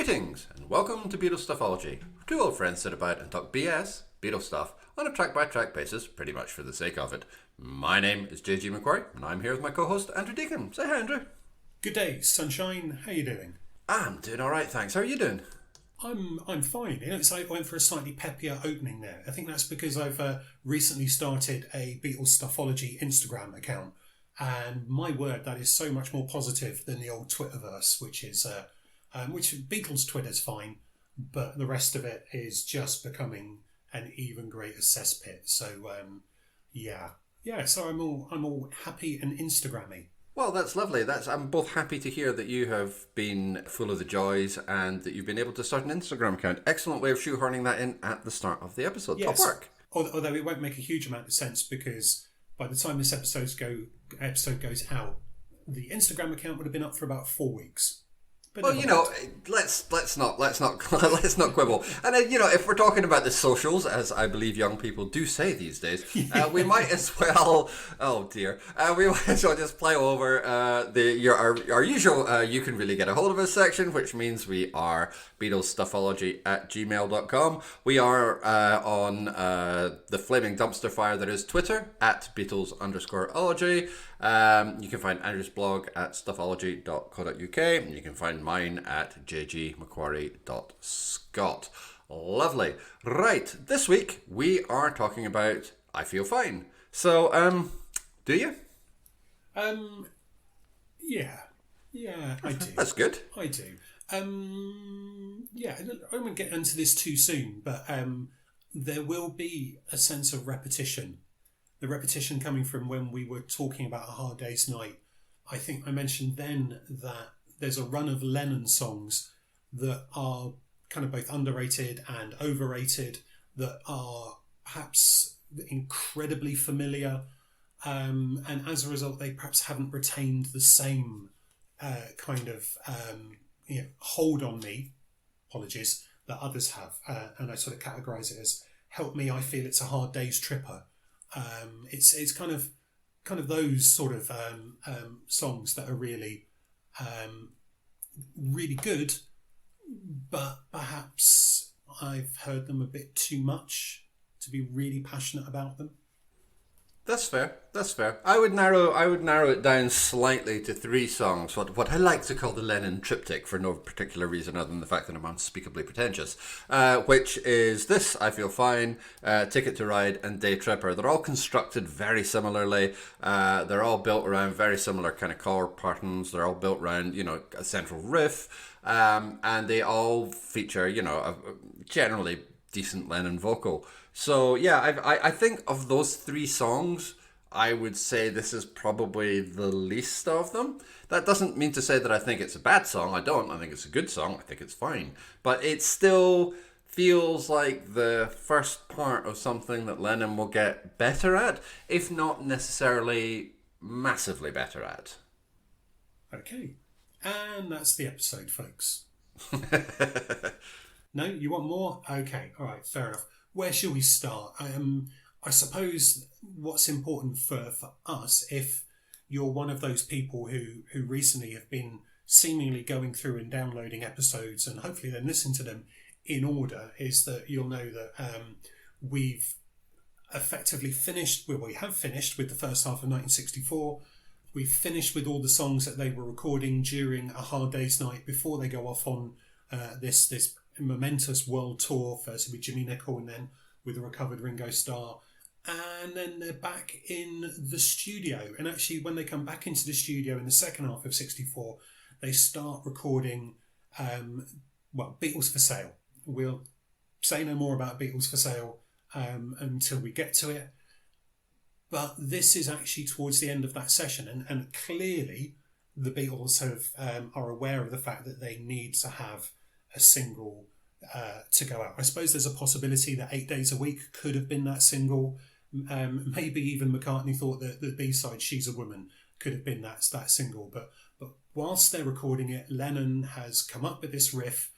Greetings and welcome to Beatles Stuffology. Two old friends sit about and talk BS, Beatles stuff, on a track-by-track basis, pretty much for the sake of it. My name is JG McQuarrie, and I'm here with my co-host Andrew Deacon. Say hi, Andrew. Good day, sunshine. How you doing? I'm doing all right, thanks. How are you doing? I'm fine. You know, it's like I went for a slightly peppier opening there. I think that's because I've recently started a Beatles Stuffology Instagram account, and my word, that is so much more positive than the old Twitterverse, which Beatles Twitter's fine, but the rest of it is just becoming an even greater cesspit. So So I'm all happy and Instagrammy. Well, that's lovely. I'm both happy to hear that you have been full of the joys and that you've been able to start an Instagram account. Excellent way of shoehorning that in at the start of the episode. Yes. Top work. Although it won't make a huge amount of sense because by the time this episode goes out, the Instagram account would have been up for about 4 weeks. But well, you know, let's not quibble. And if we're talking about the socials, as I believe young people do say these days, we might as well. Oh dear, we might as well just play over our usual. You can really get a hold of us section, which means we are BeatlesStuffology@gmail.com. We are on the flaming dumpster fire that is Twitter @Beatles_ology. You can find Andrew's blog at stuffology.co.uk, and you can find mine at jgmcquarrie.scot. Lovely. Right, this week we are talking about I Feel Fine. So, do you? Yeah, I do. That's good. I do. I won't get into this too soon, but there will be a sense of repetition. The repetition coming from when we were talking about A Hard Day's Night. I think I mentioned then that there's a run of Lennon songs that are kind of both underrated and overrated, that are perhaps incredibly familiar, and as a result they perhaps haven't retained the same kind of hold on me, apologies, that others have, and I sort of categorise it as help me, I feel it's a hard day's tripper. It's kind of those sort of songs that are really really good, but perhaps I've heard them a bit too much to be really passionate about them. That's fair. I would narrow it down slightly to 3 songs. What I like to call the Lennon triptych, for no particular reason other than the fact that I'm unspeakably pretentious. Which is this: I Feel Fine, Ticket to Ride, and Day Tripper. They're all constructed very similarly. They're all built around very similar kind of chord patterns. They're all built around a central riff, and they all feature a generally decent Lennon vocal. So yeah, I think of those 3 songs, I would say this is probably the least of them. That doesn't mean to say that I think it's a bad song. I don't. I think it's a good song. I think it's fine. But it still feels like the first part of something that Lennon will get better at, if not necessarily massively better at. Okay. And that's the episode, folks. No, you want more? Okay, all right, fair enough. Where shall we start? I suppose what's important for us, if you're one of those people who recently have been seemingly going through and downloading episodes and hopefully then listening to them in order, is that you'll know that we've effectively finished, well, we have finished with the first half of 1964. We've finished with all the songs that they were recording during A Hard Day's Night before they go off on this momentous world tour, first with Jimmy Nicol and then with a recovered Ringo Starr, and then they're back in the studio. And actually when they come back into the studio in the second half of 64, they start recording Beatles for Sale. We'll say no more about Beatles for Sale until we get to it, but this is actually towards the end of that session, and clearly the Beatles are aware of the fact that they need to have a single to go out. I suppose there's a possibility that 8 Days a Week could have been that single. Maybe even McCartney thought that the B-side She's a Woman could have been that single. But whilst they're recording it, Lennon has come up with this riff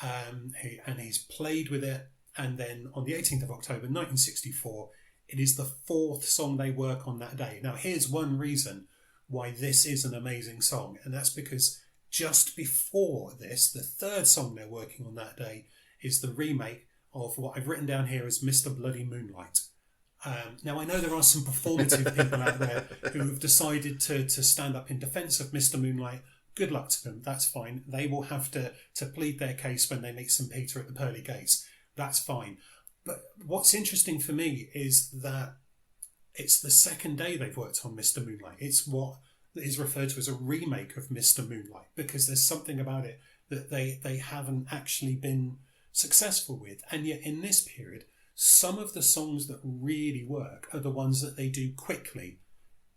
and he's played with it. And then on the 18th of October 1964, it is the 4th song they work on that day. Now, here's one reason why this is an amazing song, and that's because just before this, the third song they're working on that day is the remake of what I've written down here as Mr. Bloody Moonlight. Now, I know there are some performative people out there who have decided to stand up in defence of Mr. Moonlight. Good luck to them. That's fine. They will have to plead their case when they meet St. Peter at the pearly gates. That's fine. But what's interesting for me is that it's the second day they've worked on Mr. Moonlight. It's what is referred to as a remake of Mr. Moonlight, because there's something about it that they haven't actually been successful with. And yet in this period, some of the songs that really work are the ones that they do quickly.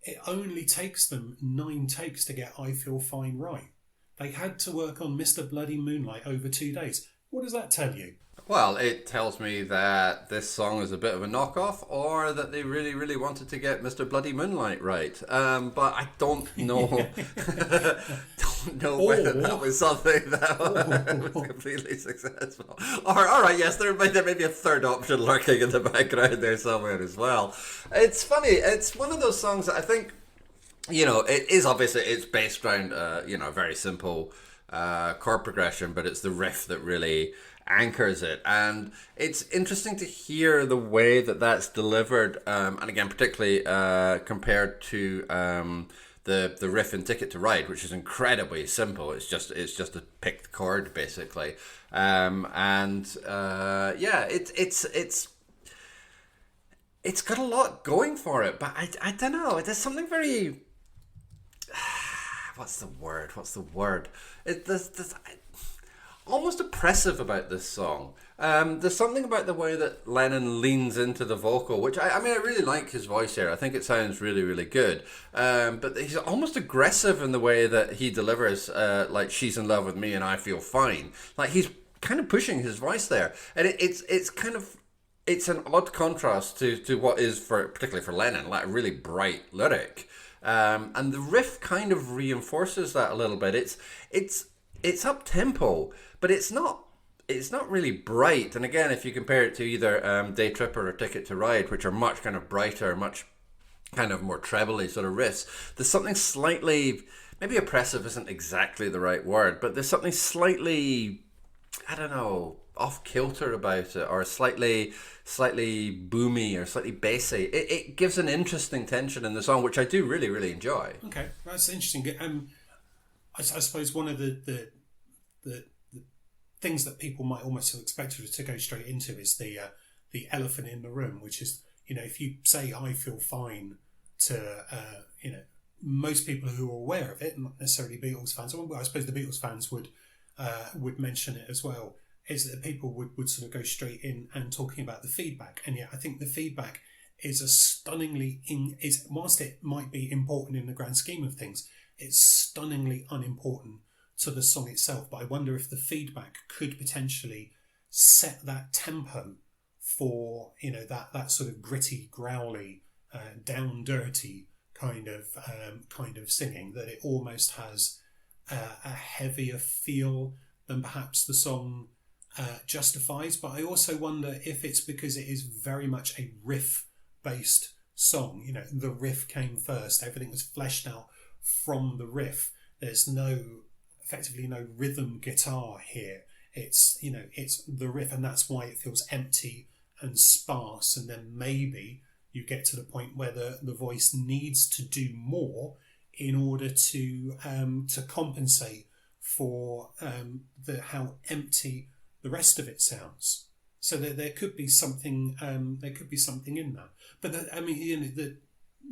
It only takes them 9 takes to get I Feel Fine right. They had to work on Mr. Bloody Moonlight over 2 days. What does that tell you? Well, it tells me that this song is a bit of a knockoff, or that they really, really wanted to get Mr. Bloody Moonlight right. But I don't know. Don't know whether that was something that was completely successful. Or, all right, yes, there may be a third option lurking in the background there somewhere as well. It's funny. It's one of those songs that I think, it is obviously, it's based around, a very simple chord progression, but it's the riff that really anchors it. And it's interesting to hear the way that that's delivered, and again, particularly compared to the riff in Ticket to Ride, which is incredibly simple. It's just a picked chord, basically. It's got a lot going for it, but I don't know. There's something very what's the word? There's almost oppressive about this song. There's something about the way that Lennon leans into the vocal, which I really like his voice here. I think it sounds really, really good. But he's almost aggressive in the way that he delivers, like She's in Love with Me and I Feel Fine. Like he's kind of pushing his voice there. And it's an odd contrast to what is, particularly for Lennon, like a really bright lyric. And the riff kind of reinforces that a little bit. It's up tempo, but it's not really bright. And again, if you compare it to either Day Tripper or Ticket to Ride, which are much kind of brighter, much kind of more trebly sort of riffs, there's something slightly, maybe oppressive isn't exactly the right word, but there's something slightly, I don't know, off kilter about it, or slightly boomy or slightly bassy. It gives an interesting tension in the song, which I do really, really enjoy. Okay, that's interesting. I suppose one of the things that people might almost have expected to go straight into is the elephant in the room, which is, if you say I Feel Fine to most people who are aware of it, not necessarily Beatles fans, well, I suppose the Beatles fans would mention it as well, is that people would sort of go straight in and talking about the feedback. And yet I think the feedback is whilst it might be important in the grand scheme of things, it's stunningly unimportant to the song itself. But I wonder if the feedback could potentially set that tempo for that sort of gritty, growly, down dirty kind of singing, that it almost has a heavier feel than perhaps the song justifies. But I also wonder if it's because it is very much a riff-based song. The riff came first. Everything was fleshed out from the riff. There's effectively no rhythm guitar here. It's the riff, and that's why it feels empty and sparse. And then maybe you get to the point where the voice needs to do more in order to compensate for how empty the rest of it sounds. So there could be something. There could be something in that. But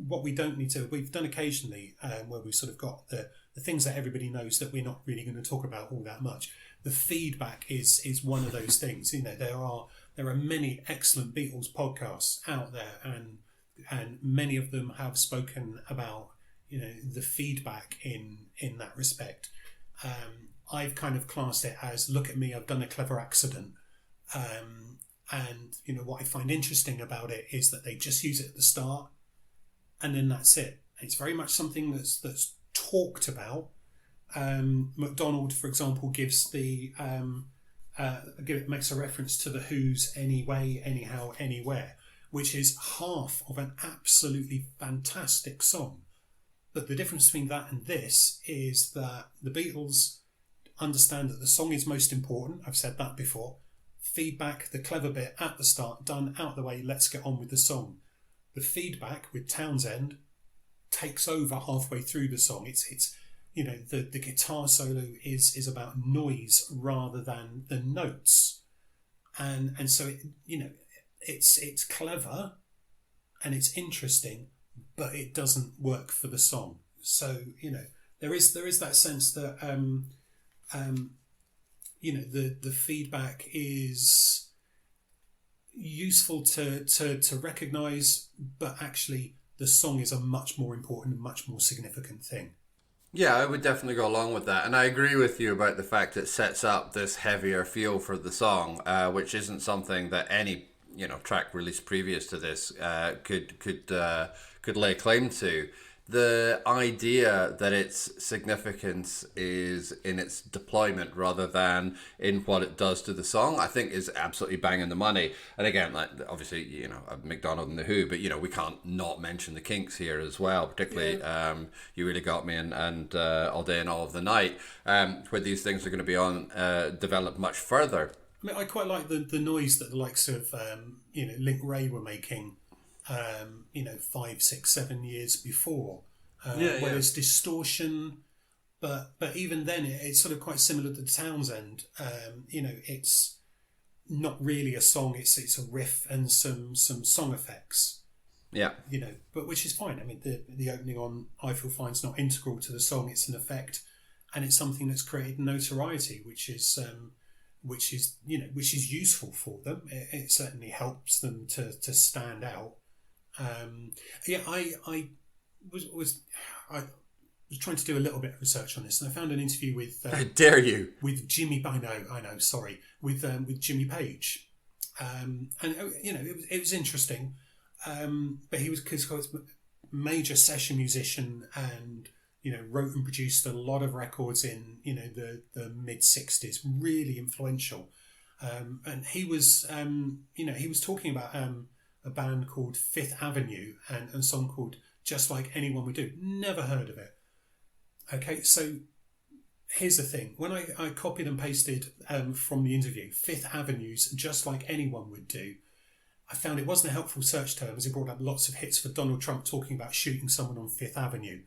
what we don't need to. We've done occasionally where we've sort of got the things that everybody knows that we're not really going to talk about all that much. The feedback is one of those things. There are many excellent Beatles podcasts out there, and many of them have spoken about the feedback in that respect. I've kind of classed it as, look at me, I've done a clever accident. And what I find interesting about it is that they just use it at the start, and then that's it. It's very much something that's talked about. MacDonald, for example, makes a reference to the Who's Anyway, Anyhow, Anywhere, which is half of an absolutely fantastic song. But the difference between that and this is that the Beatles understand that the song is most important. I've said that before. Feedback, the clever bit at the start, done, out the way, let's get on with the song. The feedback with Townsend takes over halfway through the song. It's the guitar solo is about noise rather than the notes. And so it's clever and it's interesting, but it doesn't work for the song. So, there is that sense that the feedback is useful to recognise, but actually the song is a much more important and much more significant thing. Yeah, I would definitely go along with that, and I agree with you about the fact it sets up this heavier feel for the song, which isn't something that any track released previous to this could lay claim to. The idea that its significance is in its deployment rather than in what it does to the song, I think is absolutely banging the money. And again, like obviously, McDonald and the Who, but we can't not mention the Kinks here as well. Particularly, You Really Got Me and All Day and All of the Night, where these things are going to be on developed much further. I mean, I quite like the noise that the likes of Link Ray were making. 5, 6, 7 years before, where there's distortion, but even then it's sort of quite similar to Townsend. It's not really a song; it's a riff and some song effects. Yeah, but which is fine. I mean, the opening on "I Feel Fine" is not integral to the song; it's an effect, and it's something that's created notoriety, which is useful for them. It certainly helps them to stand out. I was trying to do a little bit of research on this, and I found an interview with how dare you, with Jimmy. I know, sorry, with Jimmy Page, and it was interesting. But he was a major session musician, and wrote and produced a lot of records in the mid '60s, really influential. And he was he was talking about a band called Fifth Avenue and a song called Just Like Anyone Would Do. Never heard of it. Okay, so here's the thing. When I copied and pasted from the interview, Fifth Avenue's Just Like Anyone Would Do, I found it wasn't a helpful search term as it brought up lots of hits for Donald Trump talking about shooting someone on Fifth Avenue.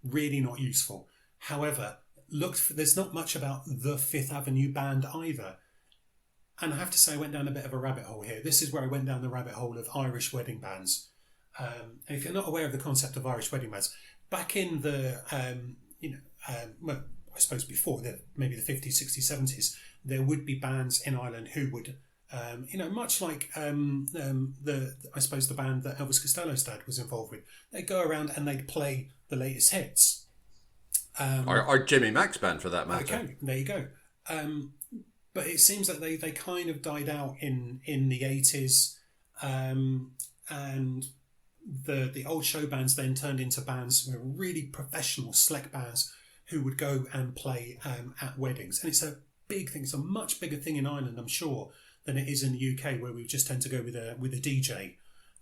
Really not useful. However, there's not much about the Fifth Avenue band either. And I have to say, I went down a bit of a rabbit hole here. This is where I went down the rabbit hole of Irish wedding bands. And if you're not aware of the concept of Irish wedding bands, back in the, well, I suppose before, maybe the 50s, 60s, 70s, there would be bands in Ireland who would, much like I suppose the band that Elvis Costello's dad was involved with, they'd go around and they'd play the latest hits. Or Jimmy Mac's band, for that matter. Okay, there you go. But it seems that they kind of died out in the 80s, and the old show bands then turned into bands, really professional, slick bands who would go and play at weddings. And it's a big thing. It's a much bigger thing in Ireland, I'm sure, than it is in the UK, where we just tend to go with a DJ.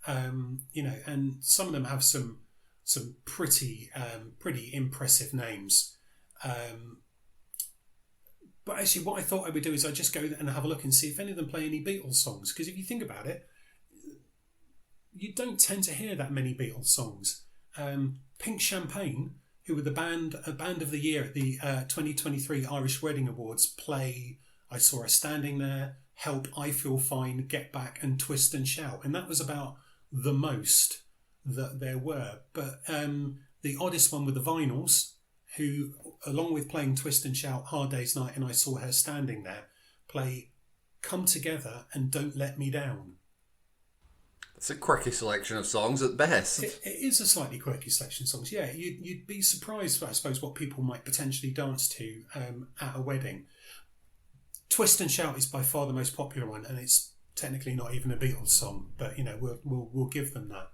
And some of them have some pretty impressive names. But actually, what I thought I would do is I'd just go and have a look and see if any of them play any Beatles songs. Because if you think about it, you don't tend to hear that many Beatles songs. Pink Champagne, who were a band of the year at the 2023 Irish Wedding Awards, play I Saw Her Standing There, Help, I Feel Fine, Get Back, and Twist and Shout. And that was about the most that there were. But the oddest one were the Vinyls, who, along with playing Twist and Shout, Hard Day's Night, and I Saw Her Standing There, play Come Together and Don't Let Me Down. It's a quirky selection of songs at best. It is a slightly quirky selection of songs, yeah. You'd be surprised, I suppose, what people might potentially dance to at a wedding. Twist and Shout is by far the most popular one, and it's technically not even a Beatles song, but we'll give them that.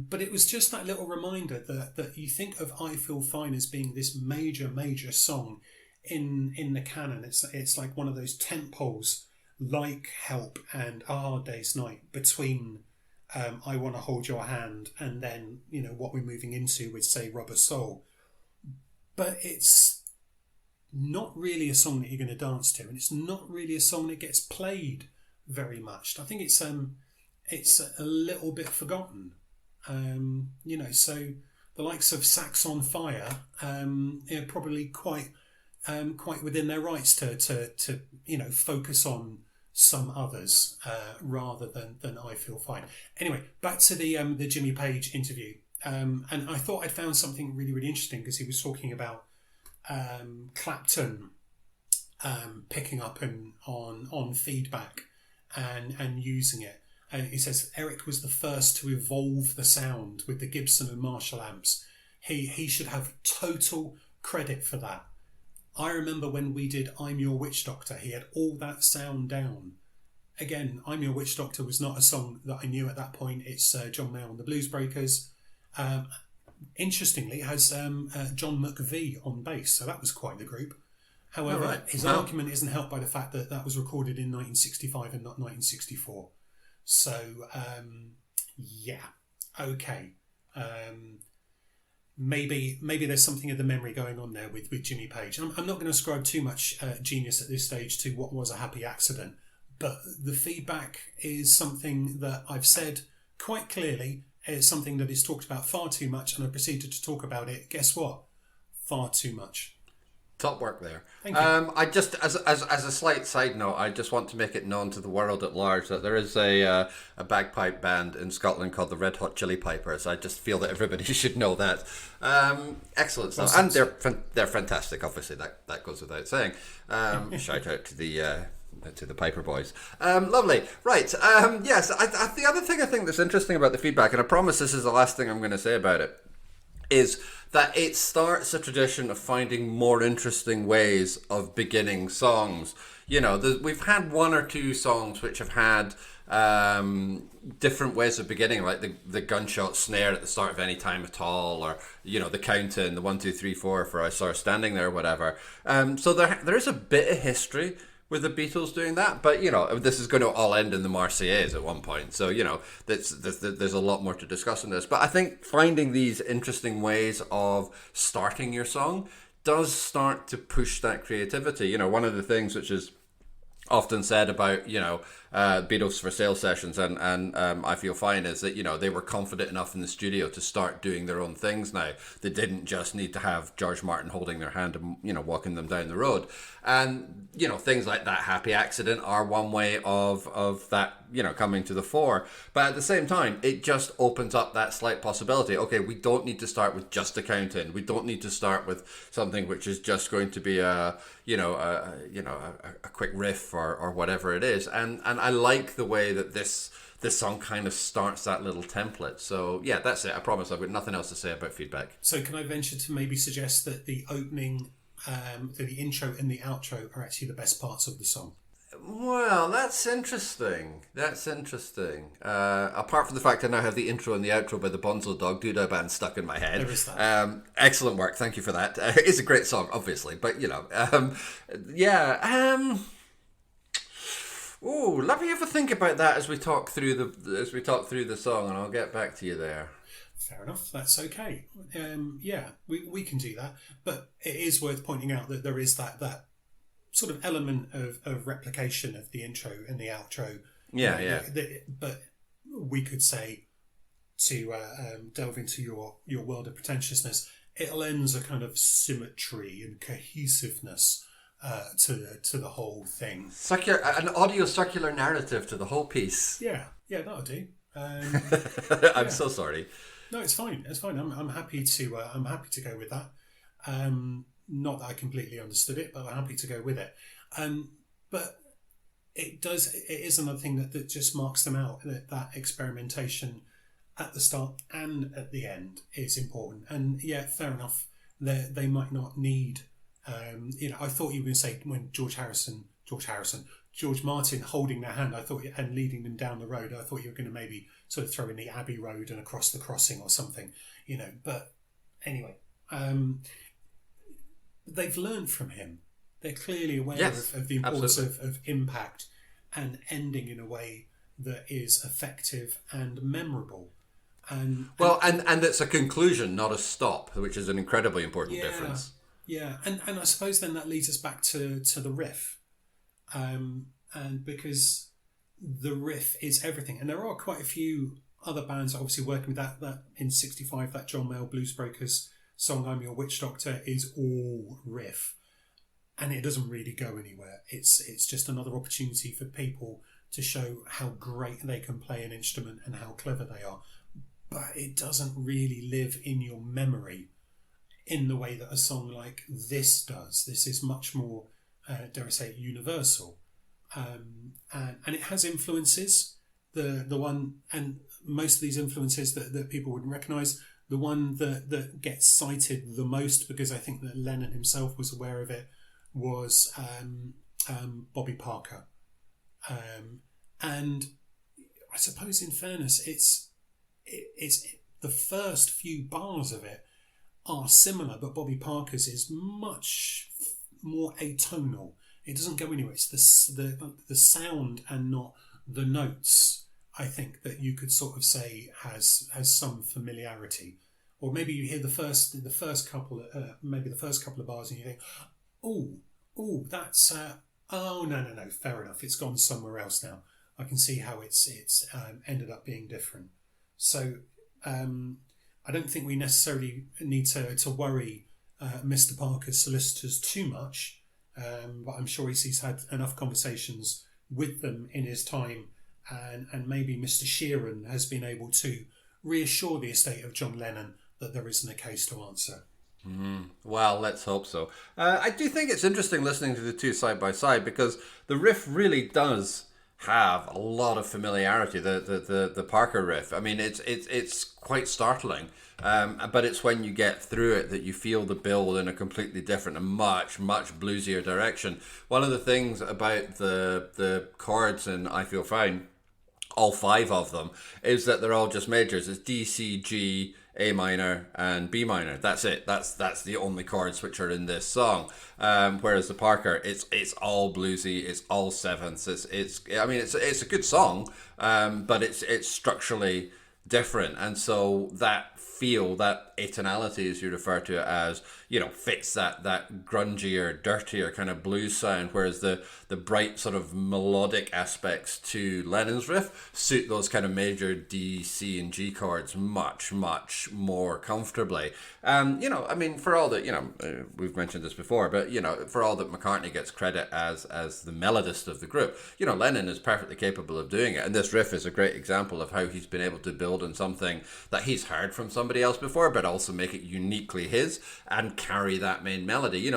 But it was just that little reminder that you think of I Feel Fine as being this major song in the canon. It's like one of those tent poles, like Help and A Hard Day's Night, between I Want to Hold Your Hand and then what we're moving into with, say, Rubber Soul. But it's not really a song that you're going to dance to, and it's not really a song that gets played very much. I think it's a little bit forgotten. So the likes of Sax on Fire, are probably quite within their rights to focus on some others rather than I Feel Fine. Anyway, back to the Jimmy Page interview, and I thought I'd found something really, really interesting, because he was talking about Clapton picking up on feedback and using it. And he says Eric was the first to evolve the sound with the Gibson and Marshall amps. He should have total credit for that. I remember when we did I'm Your Witch Doctor, he had all that sound down. Again, I'm Your Witch Doctor was not a song that I knew at that point. It's John Mayall and the Blues Breakers. Interestingly, it has John McVie on bass, so that was quite the group. However, his argument isn't helped by the fact that that was recorded in 1965 and not 1964. So, okay. Maybe there's something of the memory going on there with Jimmy Page. I'm not going to ascribe too much genius at this stage to what was a happy accident, but the feedback is something that I've said quite clearly is something that is talked about far too much, and I proceeded to talk about it. Guess what? Far too much. Top work there. Thank you. I just, as a slight side note, I just want to make it known to the world at large that there is a bagpipe band in Scotland called the Red Hot Chili Pipers. I just feel that everybody should know that. Excellent stuff, and they're fantastic. Obviously, that goes without saying. Shout out to the Piper Boys. Lovely. Right. Yes. The other thing I think that's interesting about the feedback, and I promise this is the last thing I'm going to say about it, is that it starts a tradition of finding more interesting ways of beginning songs. We've had one or two songs which have had different ways of beginning, like the gunshot snare at the start of Any Time at All, or the count-in, the 1 2 3 4 for I Saw Her Standing There, or whatever. So there is a bit of history with the Beatles doing that, but this is going to all end in the Marseillaise at one point, so there's a lot more to discuss in this. But I think finding these interesting ways of starting your song does start to push that creativity. One of the things which is often said about Beatles for Sale sessions and I Feel Fine is that they were confident enough in the studio to start doing their own things now. They didn't just need to have George Martin holding their hand and walking them down the road. And things like that Happy Accident are one way of that coming to the fore. But at the same time, it just opens up that slight possibility. Okay, we don't need to start with just a count in. We don't need to start with something which is just going to be a quick riff or whatever it is. And I like the way that this song kind of starts that little template. So yeah, that's it. I promise I've got nothing else to say about feedback. So can I venture to maybe suggest that the opening, the intro and the outro are actually the best parts of the song? Well, that's interesting. Apart from the fact I now have the intro and the outro by the Bonzo Dog Doodah Band stuck in my head. There is that. Excellent work. Thank you for that. It's a great song, obviously, but let me have a think about that as we talk through the song, and I'll get back to you there. Fair enough. That's okay. We can do that. But it is worth pointing out that there is that sort of element of replication of the intro and the outro. But we could say, to delve into your world of pretentiousness, it lends a kind of symmetry and cohesiveness to the whole thing. An audio circular narrative to the whole piece. Yeah, that'll do. I'm so sorry. No, it's fine. I'm happy to go with that. Not that I completely understood it, but I'm happy to go with it. But it is another thing that just marks them out. That experimentation at the start and at the end is important. And yeah, fair enough. They might not need. I thought you were going to say when George Martin holding their hand, and leading them down the road. I thought you were going to maybe sort of throw in the Abbey Road and Across the Crossing or something, But anyway, they've learned from him. They're clearly aware of the importance of impact and ending in a way that is effective and memorable. And it's a conclusion, not a stop, which is an incredibly important difference. Yeah, and I suppose then that leads us back to the riff, and because the riff is everything, and there are quite a few other bands obviously working with that in '65, that John Mayall Bluesbreakers song "I'm Your Witch Doctor" is all riff, and it doesn't really go anywhere. It's just another opportunity for people to show how great they can play an instrument and how clever they are, but it doesn't really live in your memory in the way that a song like this does. This is much more, dare I say, universal, and it has influences. The one, and most of these influences that people wouldn't recognise. The one that gets cited the most, because I think that Lennon himself was aware of it, was Bobby Parker, and I suppose, in fairness, it's the first few bars of it are similar, but Bobby Parker's is much more atonal. It doesn't go anywhere. It's the sound and not the notes, I think, that you could sort of say has some familiarity. Or maybe you hear the first couple of bars and you think, oh, that's oh no, fair enough. It's gone somewhere else now. I can see how it's ended up being different. So I don't think we necessarily need to worry Mr. Parker's solicitors too much, but I'm sure he's had enough conversations with them in his time, and maybe Mr. Sheeran has been able to reassure the estate of John Lennon that there isn't a case to answer. Well, let's hope so. I do think it's interesting listening to the two side by side, because the riff really does have a lot of familiarity. The Parker riff. I mean, it's quite startling, but it's when you get through it that you feel the build in a completely different and much bluesier direction. One of the things about the chords in "I Feel Fine," all five of them, is that they're all just majors. It's D, C, G, A minor and B minor. That's it. That's the only chords which are in this song. Whereas the Parker, it's all bluesy. It's all sevenths. It's a good song, but it's structurally different, and so that feel, that atonality, as you refer to it as, fits that grungier, dirtier kind of blues sound, whereas the bright sort of melodic aspects to Lennon's riff suit those kind of major D, C and G chords much more comfortably. For all that, we've mentioned this before, but for all that McCartney gets credit as the melodist of the group, Lennon is perfectly capable of doing it, and this riff is a great example of how he's been able to build on something that he's heard from somebody else before, but also make it uniquely his and carry that main melody.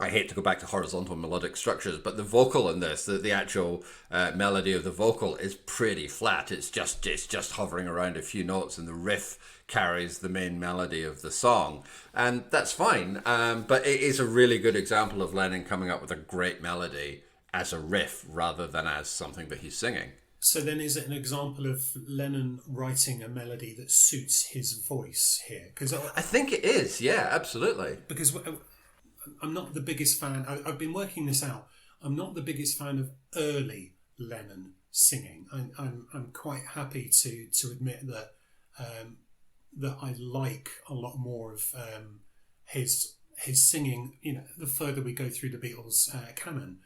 I hate to go back to horizontal melodic structures, but the vocal in this, the actual melody of the vocal is pretty flat. It's just hovering around a few notes, and the riff carries the main melody of the song, and that's fine. But it is a really good example of Lennon coming up with a great melody as a riff rather than as something that he's singing. So then, is it an example of Lennon writing a melody that suits his voice here? Because I think it is. Yeah, absolutely. Because I'm not the biggest fan. I've been working this out. I'm not the biggest fan of early Lennon singing. I'm quite happy to admit that that I like a lot more of his singing. The further we go through the Beatles canon,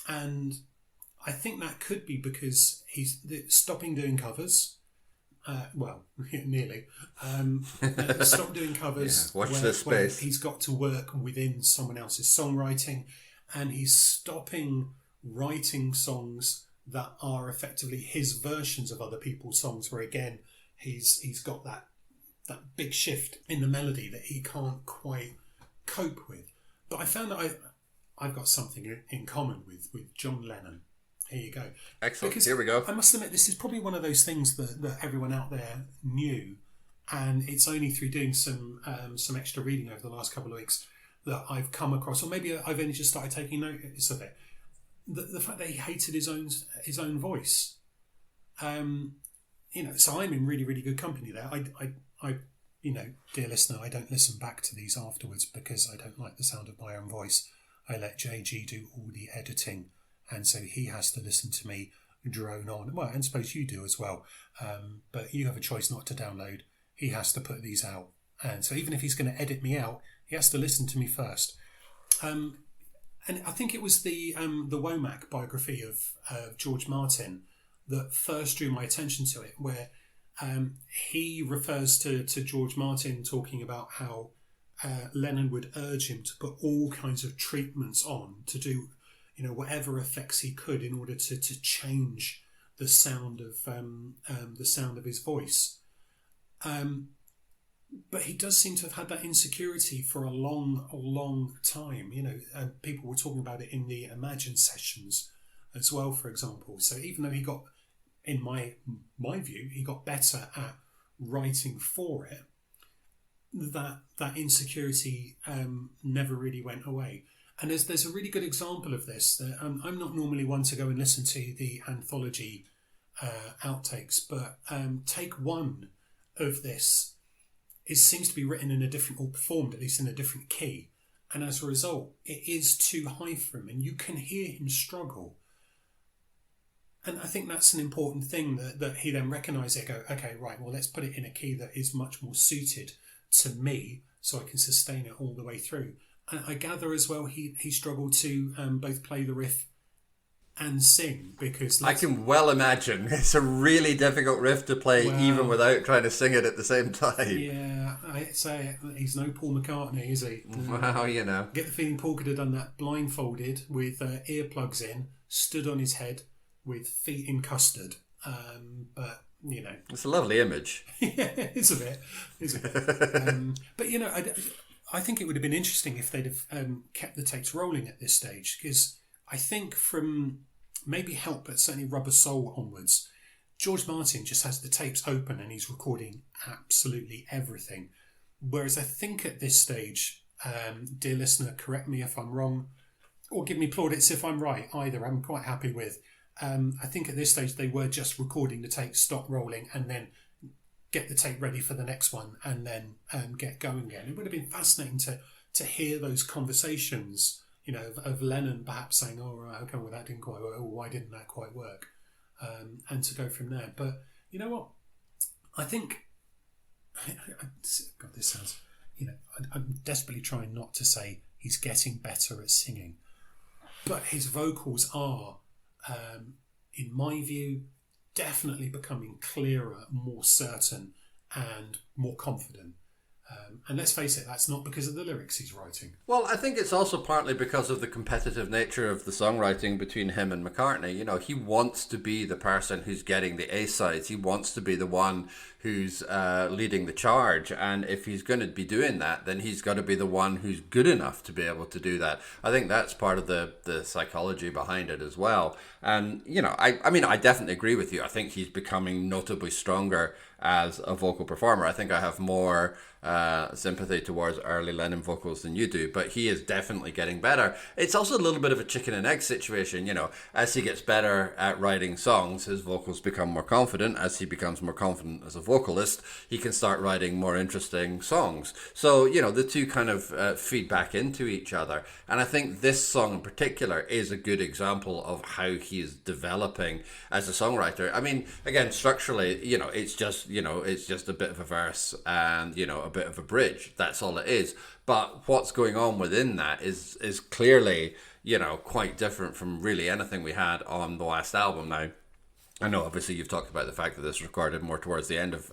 and I think that could be because he's stopping doing covers. Nearly. Stop doing covers. Yeah, watch this space. He's got to work within someone else's songwriting, and he's stopping writing songs that are effectively his versions of other people's songs, where again he's got that big shift in the melody that he can't quite cope with. But I found that I've got something in common with John Lennon. Here you go. Excellent. Because here we go. I must admit, this is probably one of those things that everyone out there knew, and it's only through doing some extra reading over the last couple of weeks that I've come across, or maybe I've only just started taking notice of it. The fact that he hated his own voice. So I'm in really, really good company there. I dear listener, I don't listen back to these afterwards because I don't like the sound of my own voice. I let JG do all the editing. And so he has to listen to me drone on. Well, and suppose you do as well. But you have a choice not to download. He has to put these out. And so even if he's going to edit me out, He has to listen to me first. And I think it was the Womack biography of George Martin that first drew my attention to it, where he refers to George Martin talking about how Lennon would urge him to put all kinds of treatments on, to do, whatever effects he could in order to change the sound of his voice. But he does seem to have had that insecurity for a long time. People were talking about it in the Imagine sessions as well, for example. So even though he got, in my view, he got better at writing for it, that insecurity never really went away. And there's a really good example of this. That, I'm not normally one to go and listen to the anthology outtakes, but take one of this seems to be written in a different, or performed at least in a different key, and as a result it is too high for him, and you can hear him struggle. And I think that's an important thing that he then recognised it, go, okay, right, well, let's put it in a key that is much more suited to me so I can sustain it all the way through. And I gather as well he struggled to both play the riff and sing, because I can well imagine it's a really difficult riff to play, even without trying to sing it at the same time. Yeah, I'd say he's no Paul McCartney, is he? Well, Get the feeling Paul could have done that blindfolded with earplugs in, stood on his head with feet in custard. But it's a lovely image. Yeah, it's a bit, isn't it? But I think it would have been interesting if they'd have kept the tapes rolling at this stage, because I think from maybe Help, but certainly Rubber Soul onwards, George Martin just has the tapes open and he's recording absolutely everything. Whereas I think at this stage, dear listener, correct me if I'm wrong, or give me plaudits if I'm right, either I'm quite happy with. I think at this stage they were just recording the tape, stop rolling, and then get the tape ready for the next one, and then get going again. It would have been fascinating to hear those conversations, of Lennon perhaps saying, "Oh, right, okay, well that didn't quite work. Oh, why didn't that quite work?" And to go from there. But you know what? I think, God, this sounds, I'm desperately trying not to say he's getting better at singing, but his vocals are, in my view, definitely becoming clearer, more certain, and more confident. And let's face it, that's not because of the lyrics he's writing. Well, I think it's also partly because of the competitive nature of the songwriting between him and McCartney. He wants to be the person who's getting the A-sides. He wants to be the one who's leading the charge. And if he's going to be doing that, then he's got to be the one who's good enough to be able to do that. I think that's part of the psychology behind it as well. And, I definitely agree with you. I think he's becoming notably stronger as a vocal performer. I think I have more sympathy towards early Lennon vocals than you do, but he is definitely getting better. It's also a little bit of a chicken and egg situation. As he gets better at writing songs, his vocals become more confident. As he becomes more confident as a vocalist, he can start writing more interesting songs. So, the two kind of feed back into each other. And I think this song in particular is a good example of how he is developing as a songwriter. I mean, again, structurally, it's just a bit of a verse and, a bit of a bridge. That's all it is. But what's going on within that is clearly, quite different from really anything we had on the last album. Now, I know obviously you've talked about the fact that this was recorded more towards the end of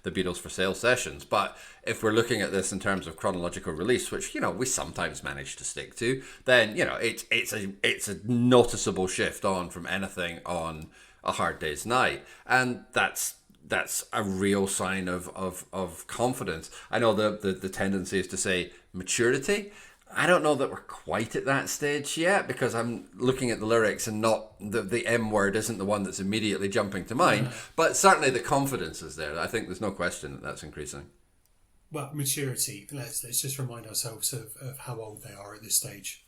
the Beatles for Sale sessions, but if we're looking at this in terms of chronological release, which we sometimes manage to stick to, then it's a noticeable shift on from anything on A Hard Day's Night, and that's a real sign of confidence. I know the tendency is to say maturity. I don't know that we're quite at that stage yet, because I'm looking at the lyrics and not the M word isn't the one that's immediately jumping to mind. But certainly the confidence is there. I think there's no question that that's increasing. Well, maturity. Let's just remind ourselves of how old they are at this stage.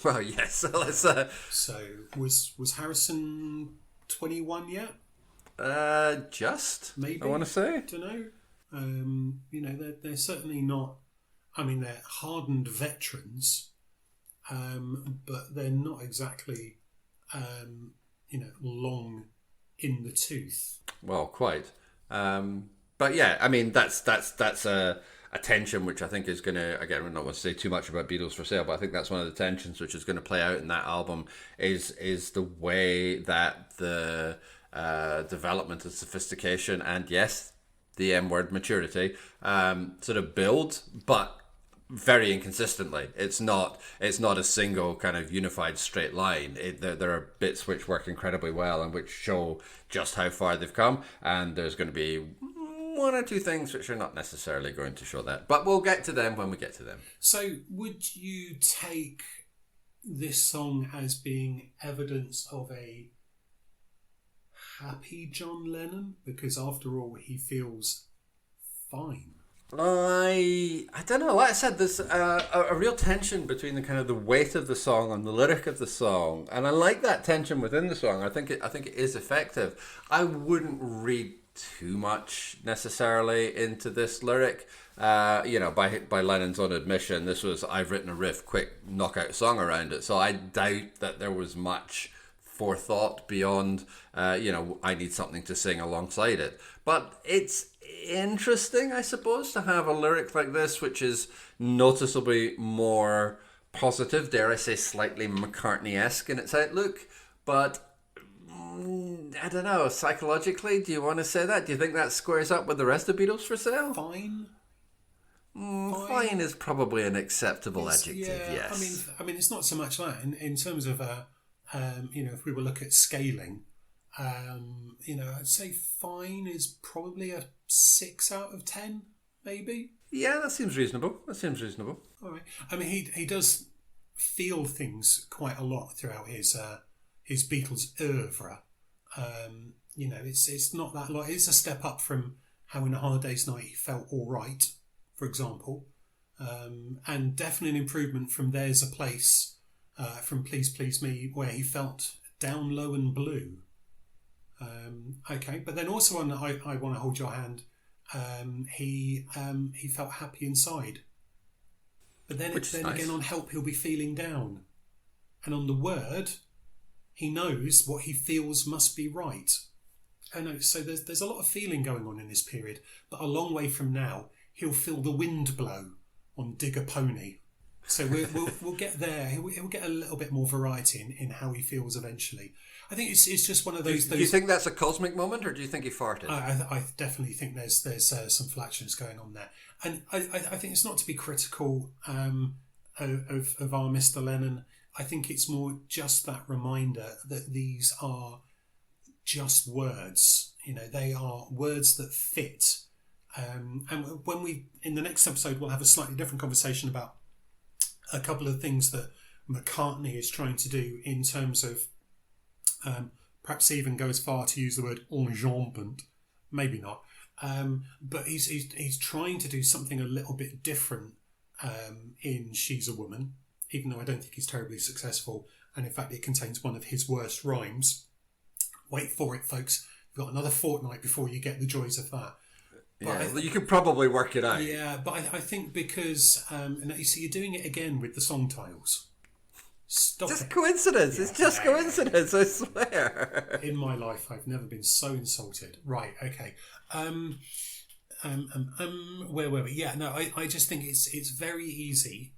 Well, yes. Let's. So was Harrison 21 yet? Just maybe. I want to say. I don't know. They're certainly not. I mean, they're hardened veterans, but they're not exactly, long in the tooth. Well, quite. But yeah, I mean, that's a a tension which I think is going to, again, we're not going to say too much about Beatles for Sale, but I think that's one of the tensions which is going to play out in that album is the way that the development and sophistication and, yes, the M word, maturity, sort of build, but very inconsistently. It's not a single kind of unified straight line. There are bits which work incredibly well and which show just how far they've come, and there's going to be one or two things which are not necessarily going to show that. But we'll get to them when we get to them. So would you take this song as being evidence of a happy John Lennon? Because after all, he feels fine. I don't know. Like I said, there's a real tension between the kind of the weight of the song and the lyric of the song, and I like that tension within the song. I think it is effective. I wouldn't read too much necessarily into this lyric. By Lennon's own admission, this was, I've written a riff, quick knockout song around it. So I doubt that there was much forethought beyond, I need something to sing alongside it. But it's interesting, I suppose, to have a lyric like this, which is noticeably more positive, dare I say slightly McCartney-esque in its outlook. But I don't know, psychologically, do you want to say that? Do you think that squares up with the rest of Beatles for Sale? Fine. Fine is probably an acceptable adjective, yeah, yes. I mean, it's not so much that. In terms of, if we were look at scaling, I'd say fine is probably a 6 out of 10, maybe. Yeah, that seems reasonable. All right. I mean, he does feel things quite a lot throughout his Beatles oeuvre. It's not that lot. It's a step up from how in A Hard Day's Night he felt all right, for example, and definitely an improvement from There's a Place, from Please Please Me, where he felt down low and blue. Okay, but then also on I Want to Hold Your Hand, he felt happy inside. But then nice. Again on Help He'll Be Feeling Down, and on The Word, he knows what he feels must be right. I know, so there's a lot of feeling going on in this period, but a long way from now, he'll feel the wind blow on Dig a Pony. So we'll get there. He'll get a little bit more variety in how he feels eventually. I think it's just one of those. Do you think that's a cosmic moment, or do you think he farted? I definitely think there's some flatulence going on there, and I think it's not to be critical of our Mr. Lennon. I think it's more just that reminder that these are just words. They are words that fit. And when in the next episode, we'll have a slightly different conversation about a couple of things that McCartney is trying to do in terms of perhaps even go as far to use the word enjambment, maybe not, but he's trying to do something a little bit different in She's a Woman, even though I don't think he's terribly successful, and in fact it contains one of his worst rhymes. Wait for it, folks. You've got another fortnight before you get the joys of that. But you could probably work it out. Yeah, but I think because you see, you're doing it again with the song titles. Stop just it. Coincidence. Yeah, it's just coincidence, I swear. In my life, I've never been so insulted. Right, okay. Where were we? Yeah, no, I just think it's very easy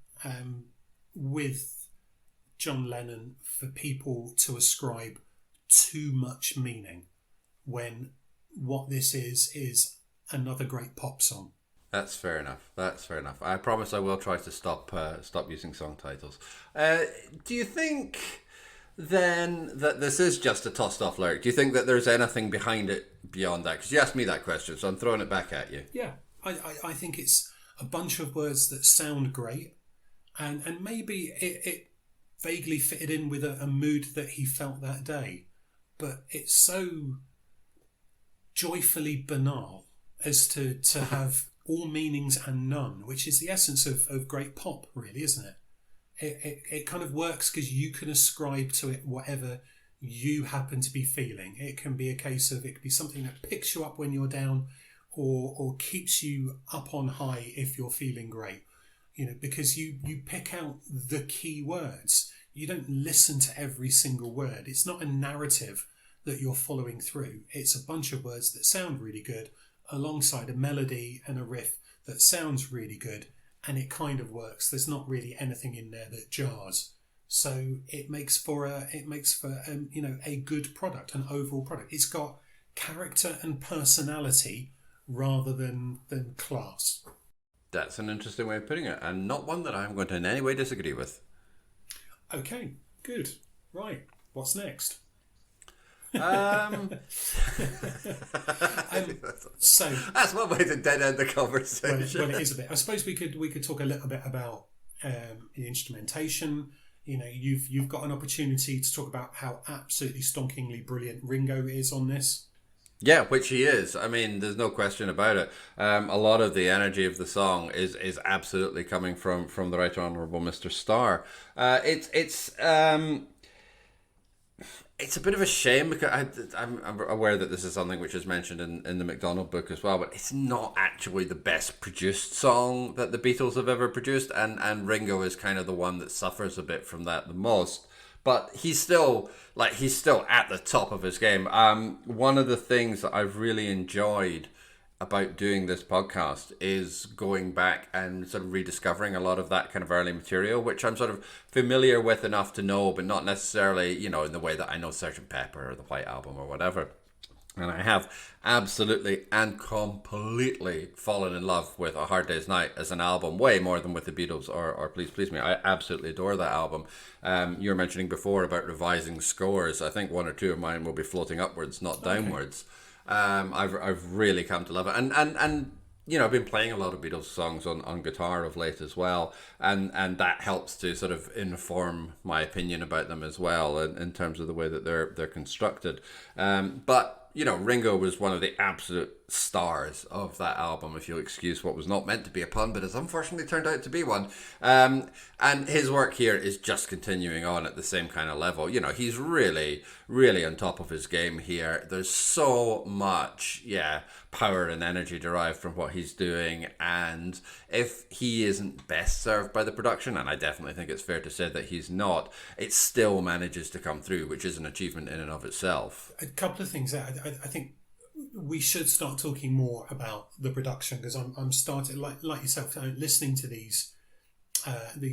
with John Lennon for people to ascribe too much meaning when what this is another great pop song. That's fair enough. I promise I will try to stop using song titles. Do you think then that this is just a tossed off lyric? Do you think that there's anything behind it beyond that? Because you asked me that question, so I'm throwing it back at you. Yeah, I think it's a bunch of words that sound great, and maybe it vaguely fitted in with a mood that he felt that day, but it's so joyfully banal as to have all meanings and none, which is the essence of great pop, really, isn't it? It kind of works because you can ascribe to it whatever you happen to be feeling. It can be a case of, it could be something that picks you up when you're down, or keeps you up on high if you're feeling great. Because you pick out the key words. You don't listen to every single word. It's not a narrative that you're following through. It's a bunch of words that sound really good, alongside a melody and a riff that sounds really good, and it kind of works. There's not really anything in there that jars. So it makes for a good product, an overall product. It's got character and personality rather than class. That's an interesting way of putting it, and not one that I'm going to in any way disagree with. Okay, good. Right, what's next? So that's one way to dead end the conversation. Well, it is a bit. I suppose we could talk a little bit about the instrumentation. You've got an opportunity to talk about how absolutely stonkingly brilliant Ringo is on this. Yeah, which he is. I mean, there's no question about it. A lot of the energy of the song is absolutely coming from the Right Honourable Mr. Starr. It's a bit of a shame because I'm aware that this is something which is mentioned in the MacDonald book as well, but it's not actually the best produced song that the Beatles have ever produced, and Ringo is kind of the one that suffers a bit from that the most. But he's still at the top of his game. One of the things that I've really enjoyed about doing this podcast is going back and sort of rediscovering a lot of that kind of early material, which I'm sort of familiar with enough to know, but not necessarily, in the way that I know Sgt. Pepper or the White Album or whatever. And I have absolutely and completely fallen in love with A Hard Day's Night as an album, way more than with the Beatles or Please Please Me. I absolutely adore that album. You were mentioning before about revising scores. I think one or two of mine will be floating upwards, not downwards. I've really come to love it, and I've been playing a lot of Beatles songs on guitar of late as well, and that helps to sort of inform my opinion about them as well in terms of the way that they're constructed. But Ringo was one of the absolute stars of that album, if you'll excuse what was not meant to be a pun, but has unfortunately turned out to be one. And his work here is just continuing on at the same kind of level. He's really, really on top of his game here. There's so much, power and energy derived from what he's doing. And if he isn't best served by the production, and I definitely think it's fair to say that he's not, it still manages to come through, which is an achievement in and of itself. A couple of things. I think we should start talking more about the production, because I'm starting, like yourself, listening to these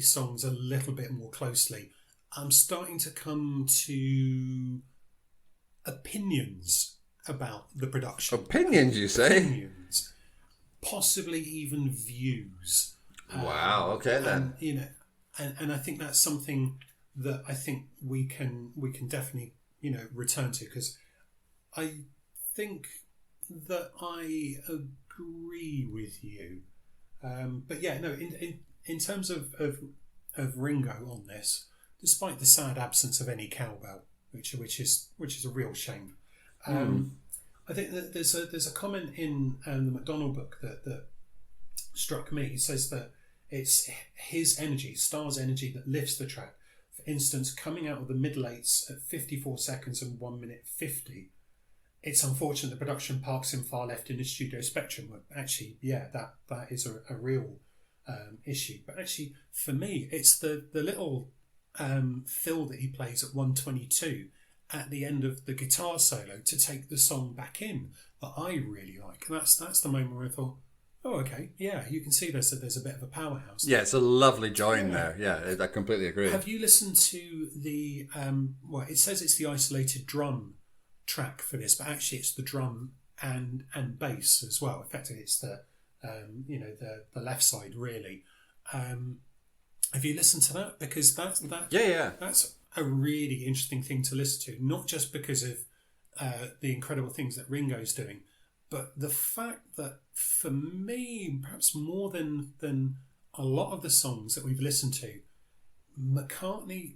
songs a little bit more closely. I'm starting to come to opinions about the production. Opinions, you say? Opinions. Possibly even views. Wow, okay then. And I think that's something that I think we can definitely, return to, because I think that I agree with you. But yeah, no, in terms of Ringo on this, despite the sad absence of any cowbell, which is a real shame. I think that there's a comment in the MacDonald book that struck me. He says that it's his energy, Starr's energy, that lifts the track. For instance, coming out of the middle eights at 54 seconds and 1 minute 50. It's unfortunate the production parks him far left in the studio spectrum. But actually, that is a real issue. But actually, for me, it's the little fill that he plays at 122 at the end of the guitar solo to take the song back in that I really like. And that's the moment where I thought, oh, okay, yeah, you can see there's a bit of a powerhouse. Yeah, it's a lovely join there. Yeah, I completely agree. Have you listened to the it says it's the isolated drum track for this, but actually it's the drum and bass as well. Effectively, it's the left side really. Have you listened to that? Because that's a really interesting thing to listen to, not just because of the incredible things that Ringo's doing, but the fact that for me, perhaps more than a lot of the songs that we've listened to, McCartney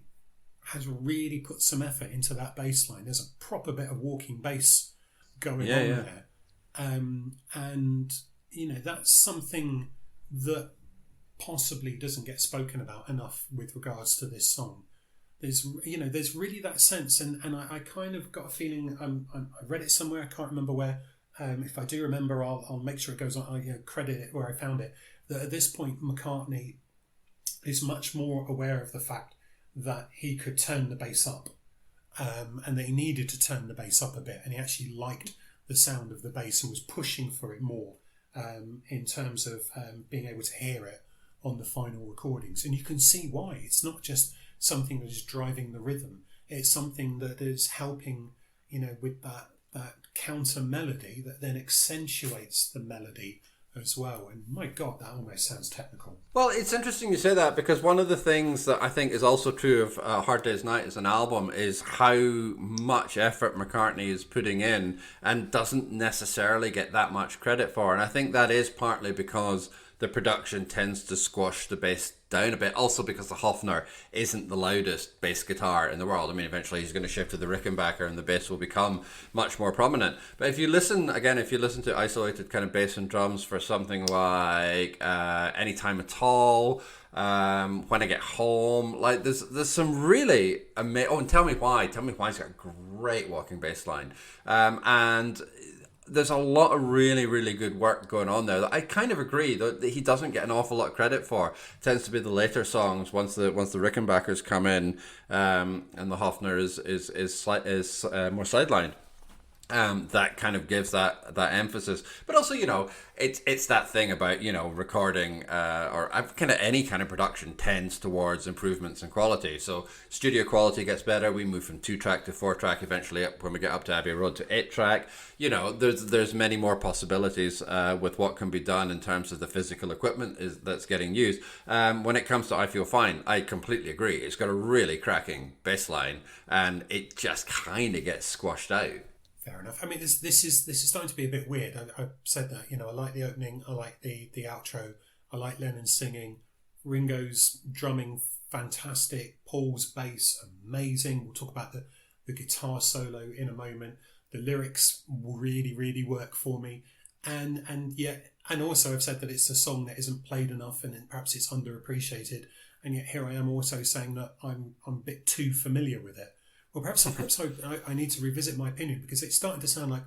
has really put some effort into that bass line. There's a proper bit of walking bass going on there. And that's something that possibly doesn't get spoken about enough with regards to this song. There's really that sense, and I kind of got a feeling. I read it somewhere. I can't remember where. If I do remember, I'll make sure it goes on. I'll credit it where I found it. That at this point, McCartney is much more aware of the fact that he could turn the bass up, and that he needed to turn the bass up a bit, and he actually liked the sound of the bass and was pushing for it more. in terms of being able to hear it on the final recordings. And you can see why. It's not just something that is driving the rhythm. It's something that is helping, with that counter melody that then accentuates the melody as well. And my God, that almost sounds technical. Well, it's interesting you say that, because one of the things that I think is also true of Hard Day's Night as an album is how much effort McCartney is putting in and doesn't necessarily get that much credit for. And I think that is partly because the production tends to squash the bass down a bit. Also because the Hofner isn't the loudest bass guitar in the world. I mean, eventually he's going to shift to the Rickenbacker and the bass will become much more prominent. But if you listen to isolated kind of bass and drums for something like Anytime at All, When I Get Home, like there's some really amazing... Oh, and Tell Me Why. Tell Me Why's got a great walking bass line. And there's a lot of really, really good work going on there that I kind of agree that he doesn't get an awful lot of credit for. It tends to be the later songs once the Rickenbackers come in, and the Hofner is more sidelined. That kind of gives that emphasis, but also it's that thing about recording or kind of any kind of production tends towards improvements in quality. So studio quality gets better. We move from 2-track to 4-track, eventually up when we get up to Abbey Road to 8-track. There's many more possibilities with what can be done in terms of the physical equipment that's getting used. When it comes to I Feel Fine, I completely agree. It's got a really cracking bass line, and it just kind of gets squashed out. Fair enough. I mean, this is starting to be a bit weird. I said that, I like the opening, I like the outro, I like Lennon singing, Ringo's drumming, fantastic, Paul's bass, amazing. We'll talk about the guitar solo in a moment. The lyrics really, really work for me. And also I've said that it's a song that isn't played enough and perhaps it's underappreciated. And yet here I am also saying that I'm a bit too familiar with it. Well, perhaps I need to revisit my opinion, because it's starting to sound like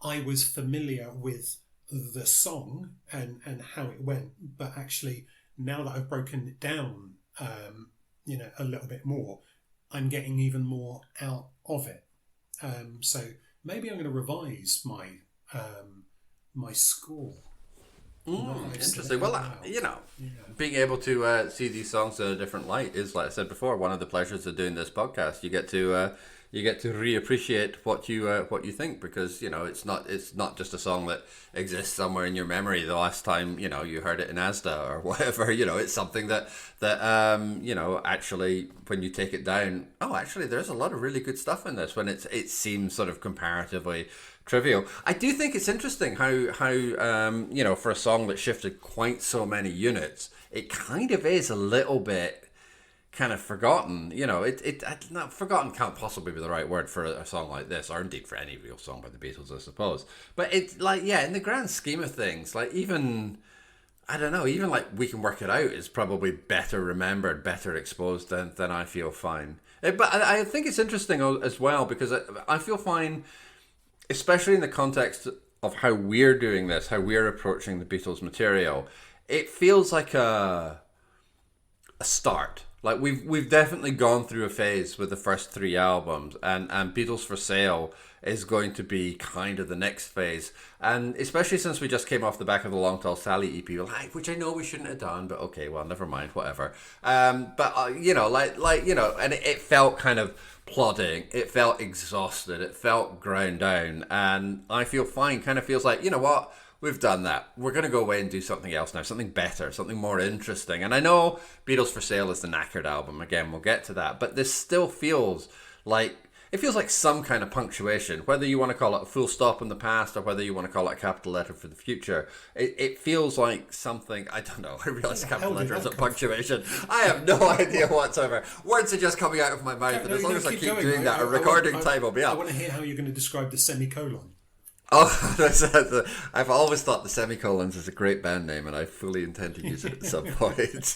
I was familiar with the song and how it went, but actually now that I've broken it down, a little bit more, I'm getting even more out of it. So maybe I'm going to revise my my score. Interesting. Well, being able to see these songs in a different light is, like I said before, one of the pleasures of doing this podcast. You get to reappreciate what you think, because it's not just a song that exists somewhere in your memory the last time you heard it in Asda or whatever. It's something that actually when you take it down, actually there's a lot of really good stuff in this when it seems sort of comparatively trivial. I do think it's interesting how for a song that shifted quite so many units, it kind of is a little bit kind of forgotten. Not forgotten can't possibly be the right word for a song like this, or indeed for any real song by the Beatles, I suppose. But it's like, in the grand scheme of things, like even like We Can Work It Out is probably better remembered, better exposed than I Feel Fine. But I think it's interesting as well, because I Feel Fine, especially in the context of how we're doing this, how we're approaching the Beatles material, it feels like a start. Like we've definitely gone through a phase with the first 3 albums, and Beatles for Sale is going to be kind of the next phase. And especially since we just came off the back of the Long Tall Sally EP, which I know we shouldn't have done, but okay, well, never mind, whatever. And it felt kind of plodding, it felt exhausted, it felt ground down, and I Feel Fine kind of feels like, what? We've done that. We're going to go away and do something else now, something better, something more interesting. And I know Beatles for Sale is the knackered album. Again, we'll get to that. But this still feels like some kind of punctuation, whether you want to call it a full stop in the past or whether you want to call it a capital letter for the future. It feels like something, I don't know. I realize capital letter isn't punctuation. I have no idea whatsoever. Words are just coming out of my mouth, and as long as I keep doing that, a recording time will be up. I want to hear how you're going to describe the semicolon. Oh, I've always thought the Semicolons is a great band name, and I fully intend to use it at some point.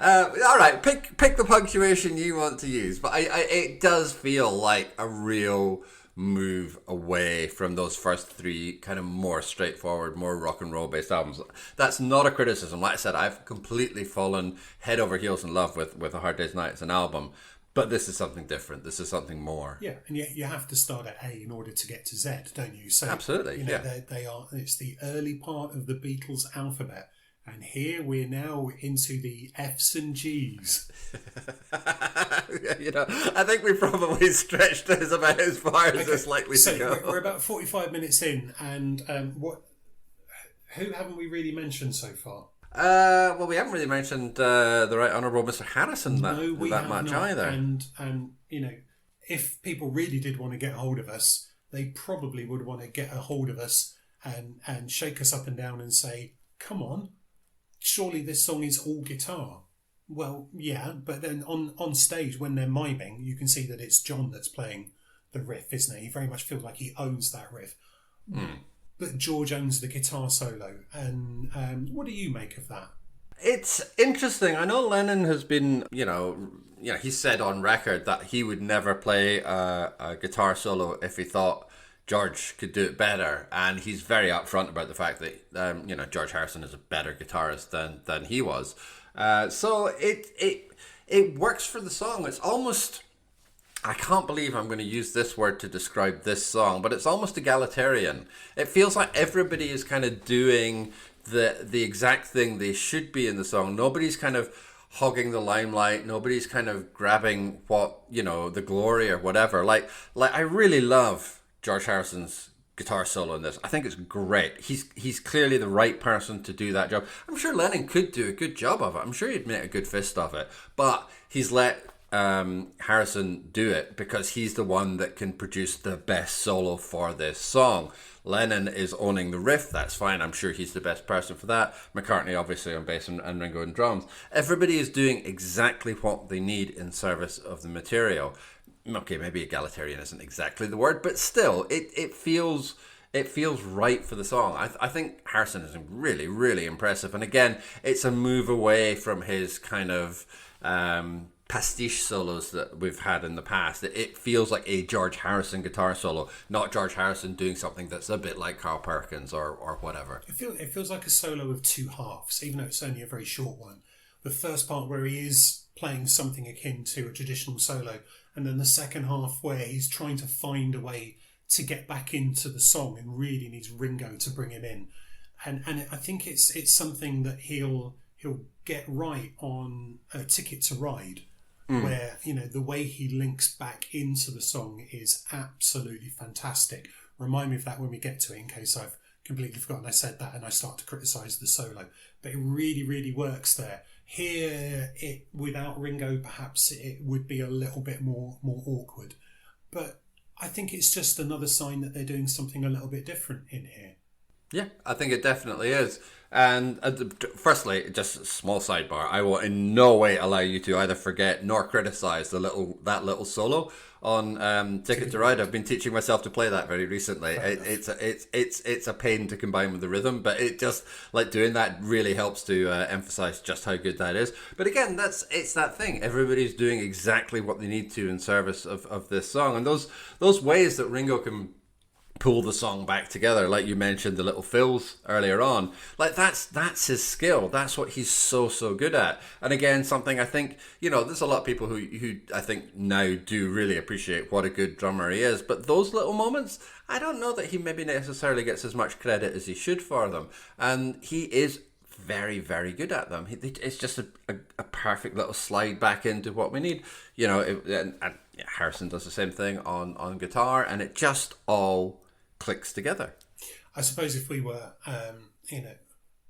All right, pick the punctuation you want to use, but it does feel like a real move away from those first 3 kind of more straightforward, more rock and roll based albums. That's not a criticism. Like I said, I've completely fallen head over heels in love with A Hard Day's Night as an album. But this is something different. This is something more. Yeah, and yet you have to start at A in order to get to Z, don't you? So Absolutely, they are. It's the early part of the Beatles alphabet, and here we're now into the F's and G's. I think we probably stretched this about as far as it's likely to go. We're about 45 minutes in, and who haven't we really mentioned so far? Well, we haven't really mentioned the Right Honourable Mr. Harrison that much either. And if people really did want to get a hold of us, they probably would want to get a hold of us and shake us up and down and say, "Come on, surely this song is all guitar." Well, yeah, but then on stage when they're miming, you can see that it's John that's playing the riff, isn't it? He very much feels like he owns that riff. But George owns the guitar solo. And what do you make of that? It's interesting. I know Lennon has been, he said on record that he would never play a guitar solo if he thought George could do it better. And he's very upfront about the fact that, George Harrison is a better guitarist than he was. So it works for the song. It's almost... I can't believe I'm going to use this word to describe this song, but it's almost egalitarian. It feels like everybody is kind of doing the exact thing they should be in the song. Nobody's kind of hogging the limelight. Nobody's kind of grabbing the glory or whatever. Like I really love George Harrison's guitar solo in this. I think it's great. He's clearly the right person to do that job. I'm sure Lennon could do a good job of it. I'm sure he'd make a good fist of it, but he's let Harrison do it because he's the one that can produce the best solo for this song. Lennon is owning the riff, that's fine. I'm sure he's the best person for that. McCartney obviously on bass and Ringo on drums. Everybody is doing exactly what they need in service of the material. Okay, maybe egalitarian isn't exactly the word, but still, it feels right for the song. I think Harrison is really, really impressive. And again, it's a move away from his kind of pastiche solos that we've had in the past. It feels like a George Harrison guitar solo, not George Harrison doing something that's a bit like Carl Perkins or whatever. It feels like a solo of two halves, even though it's only a very short one. The first part where he is playing something akin to a traditional solo, and then the second half where he's trying to find a way to get back into the song and really needs Ringo to bring him in. And I think it's something that he'll get right on a Ticket to Ride, where the way he links back into the song is absolutely fantastic. Remind me of that when we get to it, in case I've completely forgotten I said that and I start to criticise the solo. But it really, really works there. Here, without Ringo, perhaps it would be a little bit more awkward. But I think it's just another sign that they're doing something a little bit different in here. Yeah, I think it definitely is. And firstly, just a small sidebar, I will in no way allow you to either forget nor criticise that little solo on Ticket to Ride. I've been teaching myself to play that very recently. It's a pain to combine with the rhythm, but it just like doing that really helps to emphasise just how good that is. But again, it's that thing. Everybody's doing exactly what they need to in service of this song, and those ways that Ringo can pull the song back together, like you mentioned the little fills earlier on, like that's his skill. That's what he's so good at. And again, something I think there's a lot of people who I think now do really appreciate what a good drummer he is, but those little moments, I don't know that he maybe necessarily gets as much credit as he should for them, and he is very, very good at them. It's just a perfect little slide back into what we need. And Harrison does the same thing on guitar, and it just all clicks together. I suppose if we were,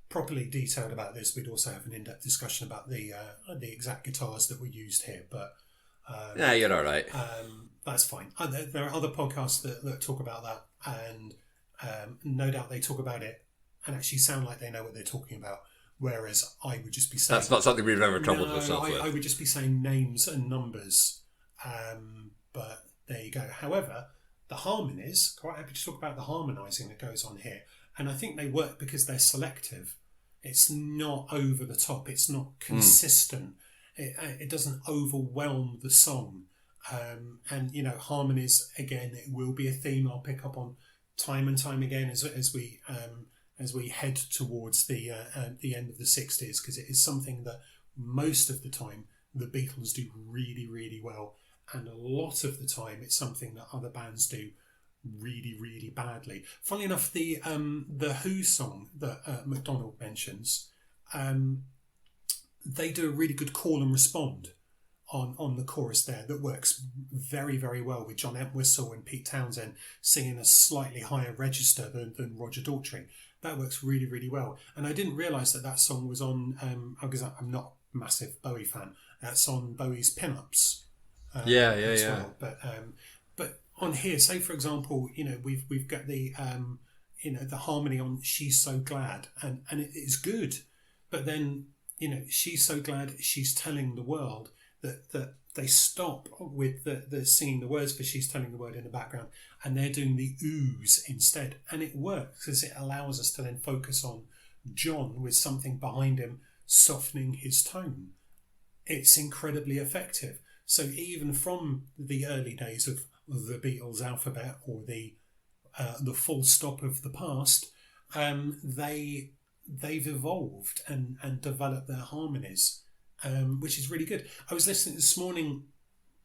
properly detailed about this, we'd also have an in-depth discussion about the exact guitars that were used here. But yeah, you're all right. That's fine. There are other podcasts that talk about that, and no doubt they talk about it and actually sound like they know what they're talking about. Whereas I would just be saying that's not something we've ever troubled ourselves with. I would just be saying names and numbers. But there you go. However, the harmonies, quite happy to talk about the harmonising that goes on here. And I think they work because they're selective. It's not over the top. It's not consistent. It doesn't overwhelm the song. And harmonies, again, it will be a theme I'll pick up on time and time again as we head towards the end of the 60s, because it is something that most of the time the Beatles do really, really well. And a lot of the time, it's something that other bands do really, really badly. Funnily enough, the Who song that McDonald mentions, they do a really good call and respond on the chorus there that works very, very well with John Entwistle and Pete Townsend singing a slightly higher register than Roger Daltrey. That works really, really well. And I didn't realise that song was on, because I'm not a massive Bowie fan, that's on Bowie's Pin-Ups. As well. But on here, say for example, we've got the the harmony on "She's So Glad," and it is good, but then she's so glad she's telling the world that they stop with the singing the words for "She's Telling the World" in the background, and they're doing the oohs instead, and it works because it allows us to then focus on John with something behind him softening his tone. It's incredibly effective. So even from the early days of the Beatles alphabet or the full stop of the past, they've evolved and developed their harmonies, which is really good. I was listening this morning.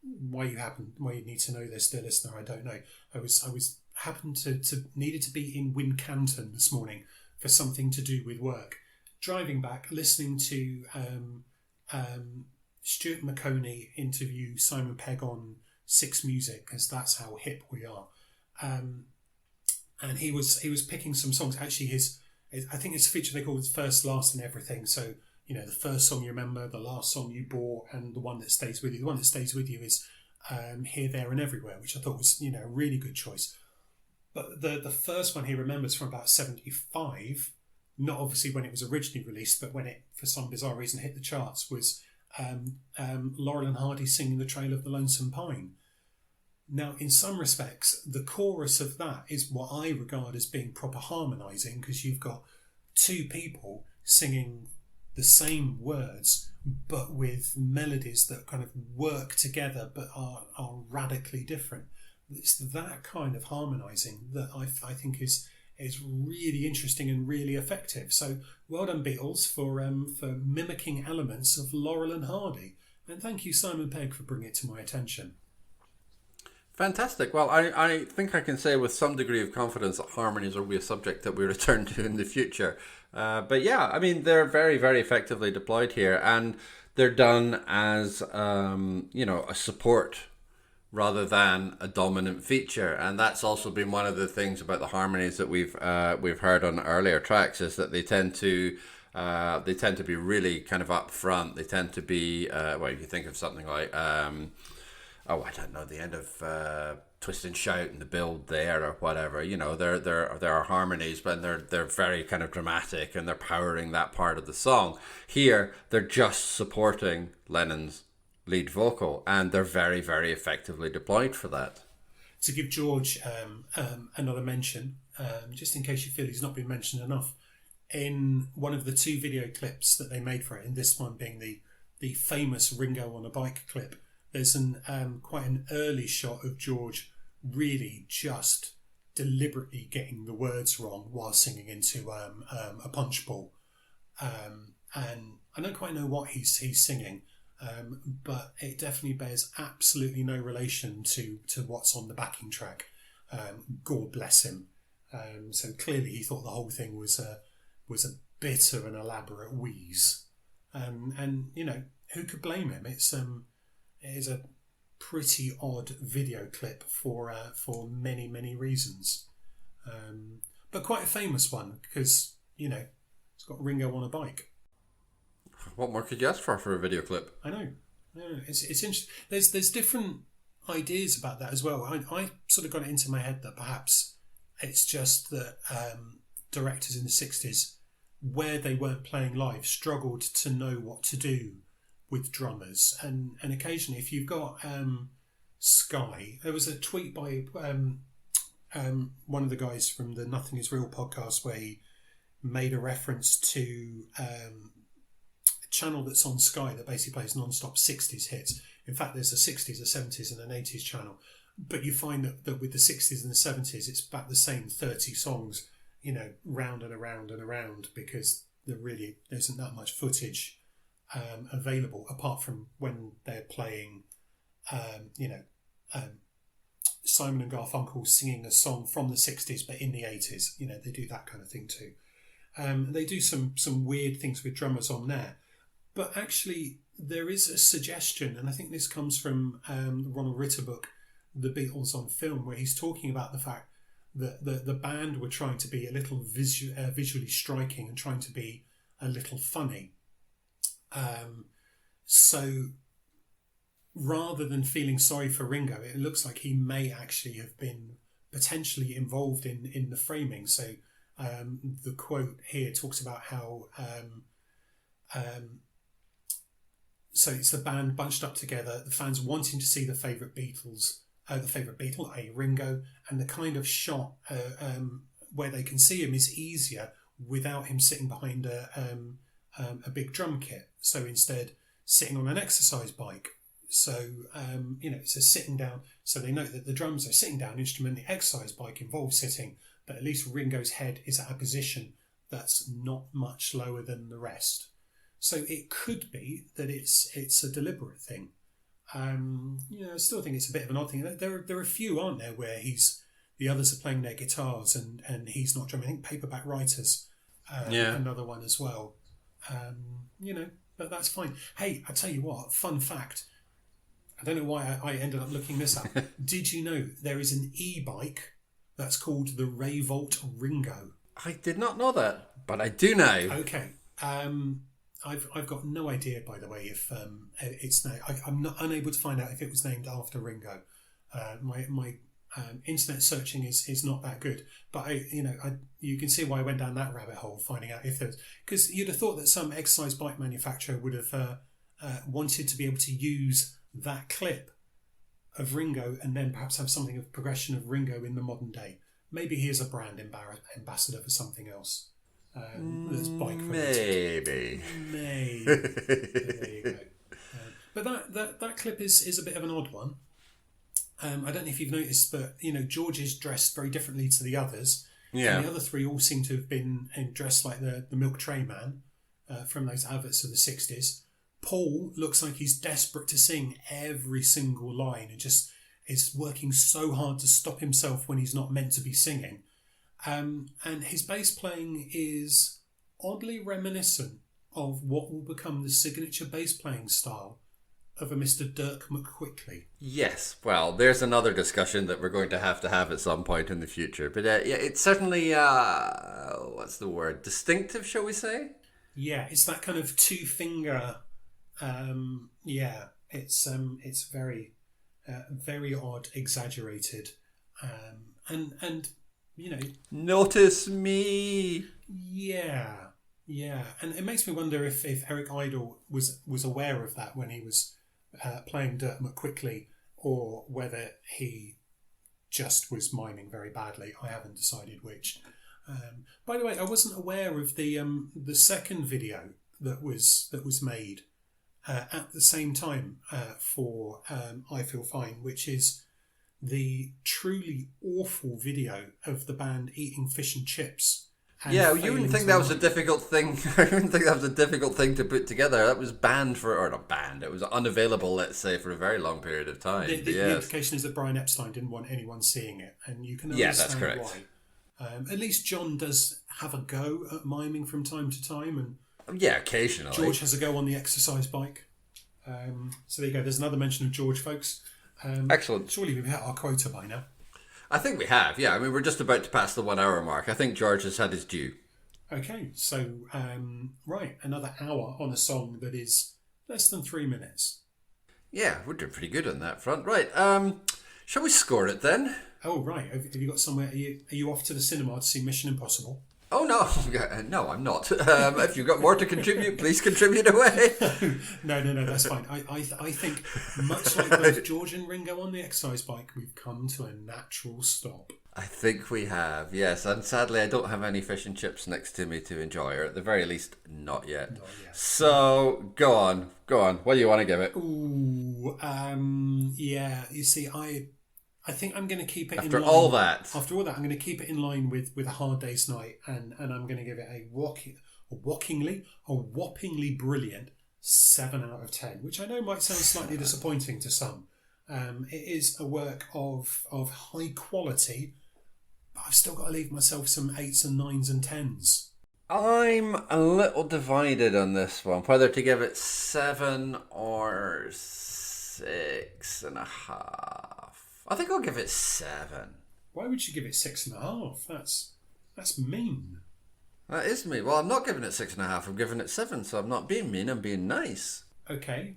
Why you need to know this, dear listener, I don't know. I was happened to needed to be in Wincanton this morning for something to do with work. Driving back, listening to Stuart McConey interview Simon Pegg on Six Music, because that's how hip we are. And he was picking some songs. Actually, I think it's a feature they call it First, Last and Everything. So, the first song you remember, the last song you bought, and the one that stays with you. The one that stays with you is Here, There and Everywhere, which I thought was, a really good choice. But the first one he remembers from about 75, not obviously when it was originally released, but when it, for some bizarre reason, hit the charts, was Laurel and Hardy singing The Trail of the Lonesome Pine. Now, in some respects, the chorus of that is what I regard as being proper harmonising, because you've got two people singing the same words, but with melodies that kind of work together but are radically different. It's that kind of harmonising that I think is really interesting and really effective. So well done, Beatles, for mimicking elements of Laurel and Hardy. And thank you, Simon Pegg, for bringing it to my attention. Fantastic. Well, I think I can say with some degree of confidence that harmonies will be a subject that we return to in the future. But yeah, I mean, they're very, very effectively deployed here, and they're done as, a support rather than a dominant feature. And that's also been one of the things about the harmonies that we've heard on earlier tracks, is that they tend to be really kind of up front. They tend to be, if you think of something like, I don't know, the end of Twist and Shout and the build there or whatever, there are harmonies, but they're very kind of dramatic and they're powering that part of the song. Here, they're just supporting Lennon's lead vocal, and they're very, very effectively deployed for that. To give George another mention, just in case you feel he's not been mentioned enough, in one of the two video clips that they made for it, and this one being the famous Ringo on a bike clip, there's quite an early shot of George really just deliberately getting the words wrong while singing into a punch bowl. And I don't quite know what he's singing, but it definitely bears absolutely no relation to what's on the backing track. God bless him. So clearly he thought the whole thing was a bit of an elaborate wheeze. And who could blame him? It is a pretty odd video clip for many, many reasons. But quite a famous one, because, it's got Ringo on a bike. What more could you ask for a video clip? I know. It's interesting. There's different ideas about that as well. I sort of got it into my head that perhaps it's just that directors in the 60s, where they weren't playing live, struggled to know what to do with drummers. And occasionally, if you've got Sky, there was a tweet by one of the guys from the Nothing Is Real podcast where he made a reference to a channel that's on Sky that basically plays non-stop 60s hits. In fact, there's a 60s, a 70s and an 80s channel. But you find that with the 60s and the 70s, it's about the same 30 songs, round and around and around, because there isn't that much footage available, apart from when they're playing, Simon and Garfunkel singing a song from the 60s but in the 80s. They do that kind of thing too. They do some weird things with drummers on there. But actually, there is a suggestion, and I think this comes from the Ronald Ritter book, The Beatles on Film, where he's talking about the fact that the band were trying to be a little visually striking and trying to be a little funny. So rather than feeling sorry for Ringo, it looks like he may actually have been potentially involved in the framing. So the quote here talks about how so it's the band bunched up together, the fans wanting to see the favourite Beatles, i.e. Ringo, and the kind of shot where they can see him is easier without him sitting behind a big drum kit. So instead, sitting on an exercise bike. So, it's a sitting down. So they note that the drums are sitting down instrument. The exercise bike involves sitting, but at least Ringo's head is at a position that's not much lower than the rest. So it could be that it's a deliberate thing. I still think it's a bit of an odd thing. There are a few, aren't there, where the others are playing their guitars and he's not drumming. I think Paperback Writers, another one as well. But that's fine. Hey, I tell you what, fun fact. I don't know why I ended up looking this up. Did you know there is an e-bike that's called the Revolt Ringo? I did not know that, but I do now. Okay. I've got no idea, by the way, if it's now. I'm not unable to find out if it was named after Ringo. My internet searching is not that good, but you can see why I went down that rabbit hole, finding out if there's, because you'd have thought that some exercise bike manufacturer would have wanted to be able to use that clip of Ringo and then perhaps have something of progression of Ringo in the modern day. Maybe he is a brand ambassador for something else. That's bike related. Maybe. There you go. But that clip is a bit of an odd one. I don't know if you've noticed, but George is dressed very differently to the others. Yeah. And the other three all seem to have been dressed like the milk tray man from those adverts of the 60s. Paul looks like he's desperate to sing every single line and just is working so hard to stop himself when he's not meant to be singing. And his bass playing is oddly reminiscent of what will become the signature bass playing style of a Mr. Dirk McQuickley. Yes, well, there's another discussion that we're going to have at some point in the future. But it's certainly, what's the word, distinctive, shall we say? Yeah, it's that kind of two-finger... it's very, very odd, exaggerated, and notice me. Yeah, and it makes me wonder if Eric Idle was aware of that when he was playing Dirk McQuickley, or whether he just was miming very badly. I haven't decided which. By the way, I wasn't aware of the second video that was made at the same time for I Feel Fine, which is the truly awful video of the band eating fish and chips. Yeah, you wouldn't think that was a difficult thing. I wouldn't think that was a difficult thing to put together. That was banned not banned. It was unavailable, let's say, for a very long period of time. The implication is that Brian Epstein didn't want anyone seeing it, and you can understand that's correct. why. At least John does have a go at miming from time to time, and occasionally. George has a go on the exercise bike. So there you go. There's another mention of George, folks. Excellent. Surely we've hit our quota by now. I think we have, yeah. I mean, we're just about to pass the 1 hour mark. I think George has had his due. Okay, so, right, another hour on a song that is less than 3 minutes. Yeah, we're doing pretty good on that front. Right, shall we score it then? Oh, right. Have you got somewhere? Are you off to the cinema to see Mission Impossible? Oh, no. No, I'm not. If you've got more to contribute, please contribute away. No, that's fine. I think, much like both George and Ringo on the exercise bike, we've come to a natural stop. I think we have, yes. And sadly, I don't have any fish and chips next to me to enjoy, or at the very least, not yet. Not yet. So, go on. What do you want to give it? Ooh, yeah. You see, I think I'm going to keep it After in line. After all that, I'm going to keep it in line with A Hard Day's Night, and I'm going to give it a whoppingly brilliant 7 out of 10, which I know might sound slightly disappointing to some. It is a work of high quality, but I've still got to leave myself some 8s and 9s and 10s. I'm a little divided on this one, whether to give it 7 or 6.5. I think I'll give it 7. Why would you give it 6.5? That's mean. That is me. Well, I'm not giving it 6.5. I'm giving it 7. So I'm not being mean. I'm being nice. Okay,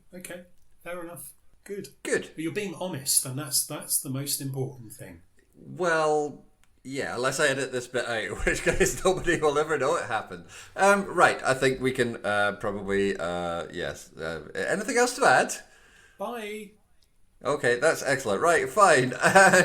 fair enough. Good. Good. But you're being honest, and that's the most important thing. Well, yeah, unless I edit this bit out, in which case nobody will ever know it happened. Right, I think we can probably, yes. Anything else to add? Bye. Okay, that's excellent. Right, fine.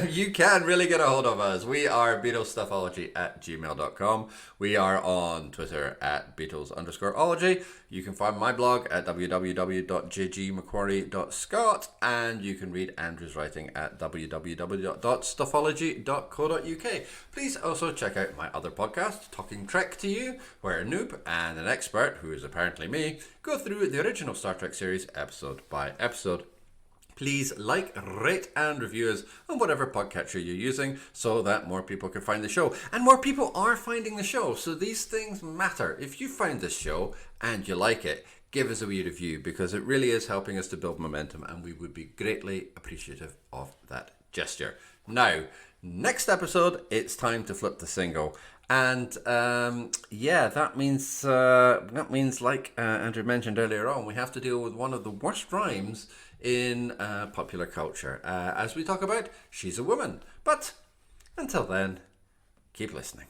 You can really get a hold of us. We are BeatlesStuffology@gmail.com. We are on Twitter at Beatles_ology. You can find my blog at www.jgmacquarie.scot, and you can read Andrew's writing at www.stuffology.co.uk. Please also check out my other podcast, Talking Trek to You, where a noob and an expert, who is apparently me, go through the original Star Trek series episode by episode. Please like, rate, and review us on whatever podcatcher you're using so that more people can find the show. And more people are finding the show, so these things matter. If you find this show and you like it, give us a wee review, because it really is helping us to build momentum, and we would be greatly appreciative of that gesture. Now, next episode, it's time to flip the single. And that means like Andrew mentioned earlier on, we have to deal with one of the worst rhymes in popular culture as we talk about She's a Woman. But until then, keep listening.